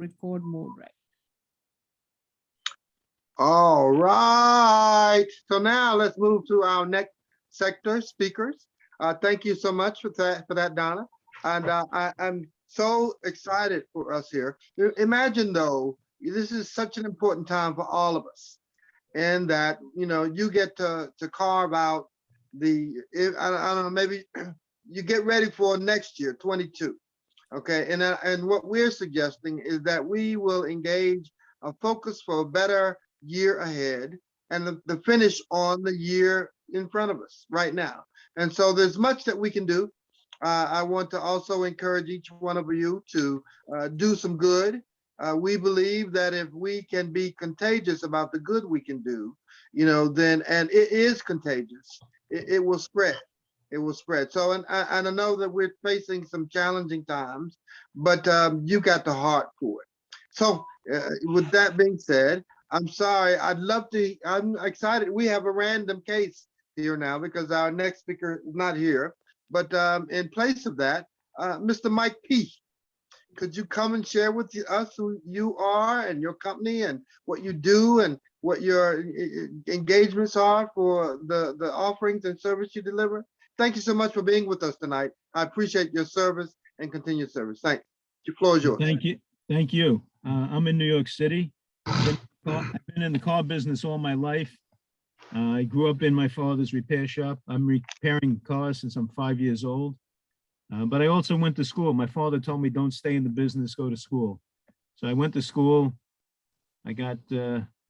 record mode, right? All right. So now let's move to our next sector speakers. Thank you so much for that, Donna. And I'm so excited for us here. Imagine though, this is such an important time for all of us, and that you get to carve out I don't know, maybe you get ready for next year, 22. Okay, and what we're suggesting is that we will engage a focus for a better year ahead, and the finish on the year in front of us right now. And so there's much that we can do. I want to also encourage each one of you to do some good. We believe that if we can be contagious about the good we can do, then, and it is contagious, it will spread. It will spread. So, and I know that we're facing some challenging times, but you got the heart for it. So, with that being said, I'm sorry. I'm excited. We have a random case here now because our next speaker is not here. But in place of that, Mr. Mike P., could you come and share with us who you are and your company and what you do and what your engagements are for the offerings and service you deliver? Thank you so much for being with us tonight. I appreciate your service and continued service. Thanks. The floor is yours. Thank you. Thank you. I'm in New York City. I've been in the car business all my life. I grew up in my father's repair shop. I'm repairing cars since I'm 5 years old. But I also went to school. My father told me, don't stay in the business, go to school. So I went to school. I got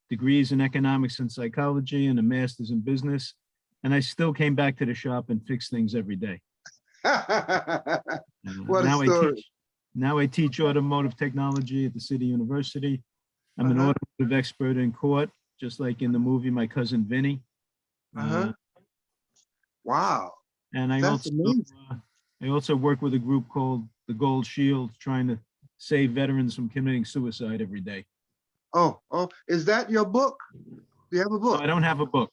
degrees in economics and psychology and a master's in business. And I still came back to the shop and fixed things every day. What a story. Now I teach automotive technology at the City University. I'm an automotive expert in court, just like in the movie My Cousin Vinny. Wow. And I also work with a group called the Gold Shield, trying to save veterans from committing suicide every day. Oh, is that your book? Do you have a book? No, I don't have a book.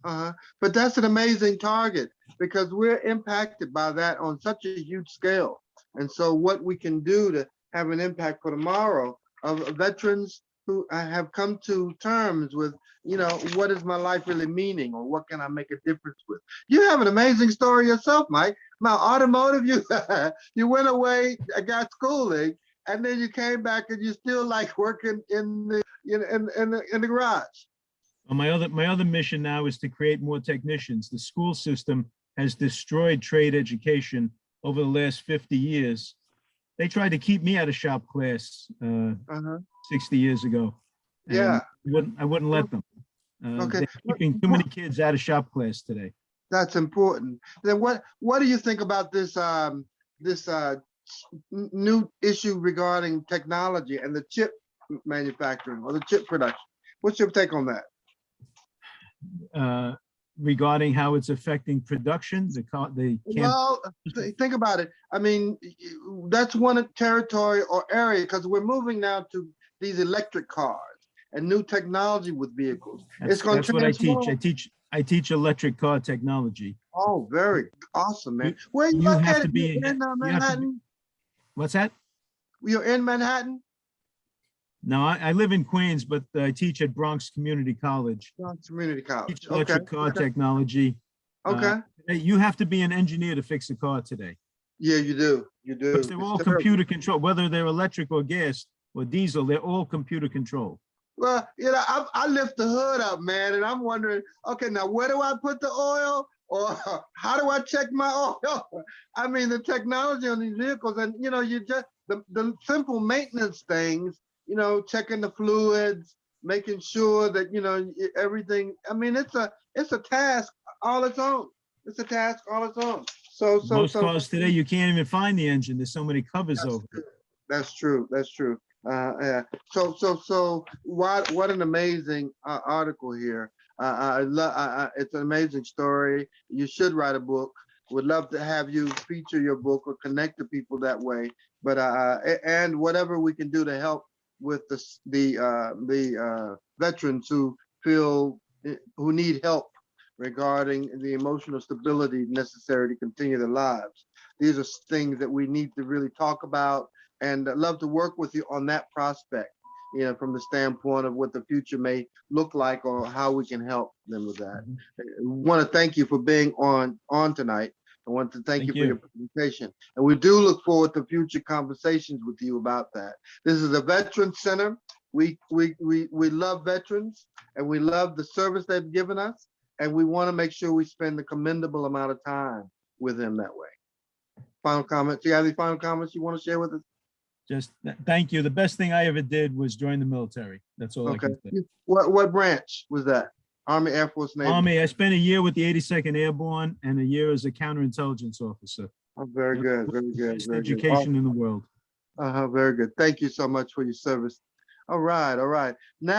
But that's an amazing target because we're impacted by that on such a huge scale. And so what we can do to have an impact for tomorrow of veterans who have come to terms with, what is my life really meaning, or what can I make a difference with? You have an amazing story yourself, Mike. Now, automotive, you went away, got schooling, and then you came back and you still like working in the garage. Well, my other mission now is to create more technicians. The school system has destroyed trade education over the last 50 years. They tried to keep me out of shop class 60 years ago. Yeah. I wouldn't let them. Okay. They're keeping too many kids out of shop class today. That's important. Then what do you think about this new issue regarding technology and the chip manufacturing or the chip production? What's your take on that? Regarding how it's affecting production, Well, think about it. I mean, that's one territory or area, because we're moving now to these electric cars and new technology with vehicles. That's what I teach. I teach electric car technology. Oh, very awesome, man. Where you located? In Manhattan? What's that? You're in Manhattan? No, I live in Queens, but I teach at Bronx Community College. Bronx Community College. Teach electric car technology. Okay. You have to be an engineer to fix a car today. Yeah, you do. You do. Because they're all computer controlled, whether they're electric or gas or diesel, they're all computer controlled. Well, I lift the hood up, man, and I'm wondering, okay, now where do I put the oil? Or how do I check my oil? I mean, the technology on these vehicles, and you just the simple maintenance things, checking the fluids, making sure that everything. I mean, it's a task all its own. It's a task all its own. So most cars today, you can't even find the engine. There's so many covers over it. That's true. That's true. Yeah. So what an amazing article here. It's an amazing story. You should write a book. Would love to have you feature your book or connect to people that way. But and whatever we can do to help with the veterans who need help regarding the emotional stability necessary to continue their lives. These are things that we need to really talk about and I'd love to work with you on that prospect, you know, from the standpoint of what the future may look like or how we can help them with that. I want to thank you for being on tonight. I want to thank you Thank for your you. presentation. And we do look forward to future conversations with you about that. This is a Veteran Center. We love veterans and we love the service they've given us. And we want to make sure we spend a commendable amount of time with them that way. Final comments. Do you have any final comments you want to share with us? Just thank you. The best thing I ever did was join the military. That's all I Okay. can say. What branch was that? Army, Air Force, Navy? Army, I spent a year with the 82nd Airborne and a year as a counterintelligence officer. Oh, very good, very good, Best very good. education in the world. Very good. Thank you so much for your service. All right, all right. Now